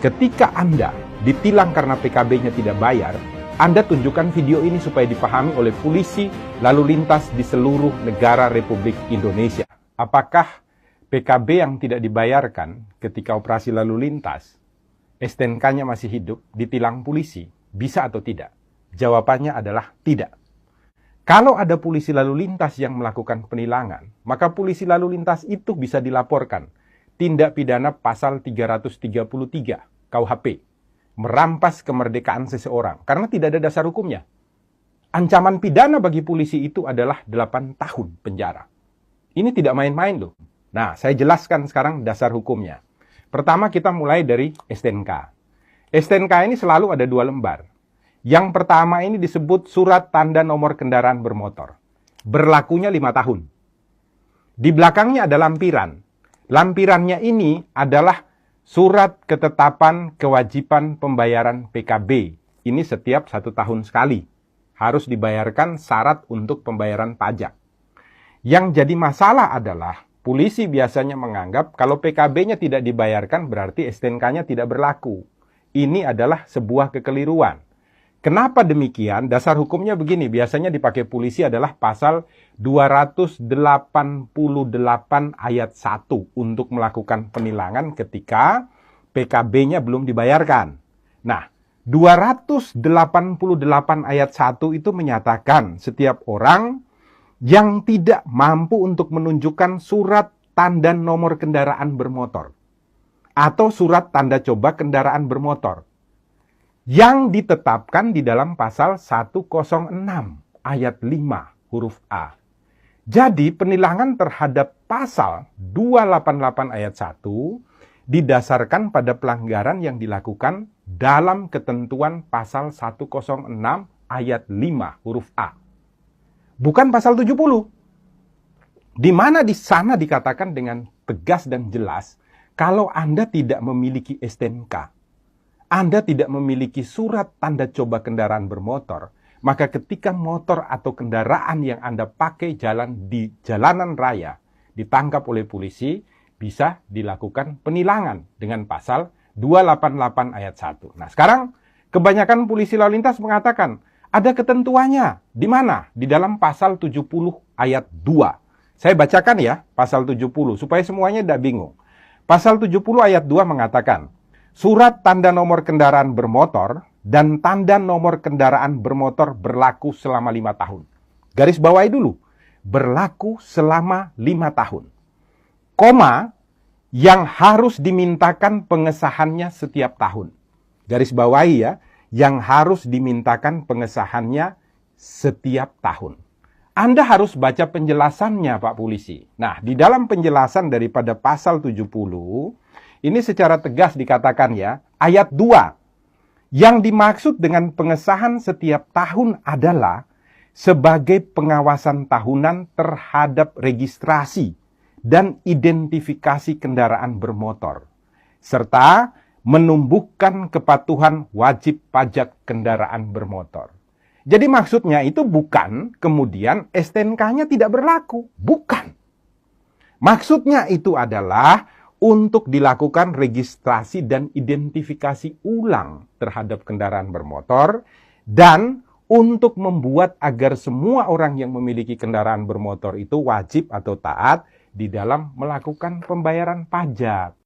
Ketika Anda ditilang karena PKB-nya tidak bayar, Anda tunjukkan video ini supaya dipahami oleh polisi lalu lintas di seluruh negara Republik Indonesia. Apakah PKB yang tidak dibayarkan ketika operasi lalu lintas, STNK-nya masih hidup, ditilang polisi, bisa atau tidak? Jawabannya adalah tidak. Kalau ada polisi lalu lintas yang melakukan penilangan, maka polisi lalu lintas itu bisa dilaporkan. Tindak pidana pasal 333 KUHP, merampas kemerdekaan seseorang, karena tidak ada dasar hukumnya. Ancaman pidana bagi polisi itu adalah 8 tahun penjara. Ini tidak main-main loh. Nah, saya jelaskan sekarang dasar hukumnya. Pertama kita mulai dari STNK. STNK ini selalu ada 2 lembar. Yang pertama ini disebut surat tanda nomor kendaraan bermotor. Berlakunya 5 tahun. Di belakangnya ada lampiran. Lampirannya ini adalah surat ketetapan kewajiban pembayaran PKB. Ini setiap 1 tahun sekali. Harus dibayarkan syarat untuk pembayaran pajak. Yang jadi masalah adalah polisi biasanya menganggap kalau PKB-nya tidak dibayarkan berarti STNK-nya tidak berlaku. Ini adalah sebuah kekeliruan. Kenapa demikian? Dasar hukumnya begini, biasanya dipakai polisi adalah pasal 288 ayat 1 untuk melakukan penilangan ketika PKB-nya belum dibayarkan. Nah, 288 ayat 1 itu menyatakan setiap orang yang tidak mampu untuk menunjukkan surat tanda nomor kendaraan bermotor atau surat tanda coba kendaraan bermotor yang ditetapkan di dalam pasal 106 ayat 5 huruf A. Jadi penilangan terhadap pasal 288 ayat 1 didasarkan pada pelanggaran yang dilakukan dalam ketentuan pasal 106 ayat 5 huruf A. Bukan pasal 70. Di mana di sana dikatakan dengan tegas dan jelas kalau Anda tidak memiliki STNK, Anda tidak memiliki surat tanda coba kendaraan bermotor, maka ketika motor atau kendaraan yang Anda pakai jalan di jalanan raya ditangkap oleh polisi, bisa dilakukan penilangan dengan pasal 288 ayat 1. Nah, sekarang kebanyakan polisi lalu lintas mengatakan ada ketentuannya. Di mana? Di dalam pasal 70 ayat 2. Saya bacakan ya, pasal 70 supaya semuanya tidak bingung. Pasal 70 ayat 2 mengatakan, surat tanda nomor kendaraan bermotor dan tanda nomor kendaraan bermotor berlaku selama 5 tahun. Garis bawahi dulu. Berlaku selama 5 tahun. Koma, yang harus dimintakan pengesahannya setiap tahun. Garis bawahi ya, yang harus dimintakan pengesahannya setiap tahun. Anda harus baca penjelasannya Pak Polisi. Nah, di dalam penjelasan daripada pasal 70, ini secara tegas dikatakan ya, ayat 2. Yang dimaksud dengan pengesahan setiap tahun adalah sebagai pengawasan tahunan terhadap registrasi dan identifikasi kendaraan bermotor, serta menumbuhkan kepatuhan wajib pajak kendaraan bermotor. Jadi maksudnya itu bukan kemudian STNK-nya tidak berlaku. Bukan. Maksudnya itu adalah untuk dilakukan registrasi dan identifikasi ulang terhadap kendaraan bermotor dan untuk membuat agar semua orang yang memiliki kendaraan bermotor itu wajib atau taat di dalam melakukan pembayaran pajak.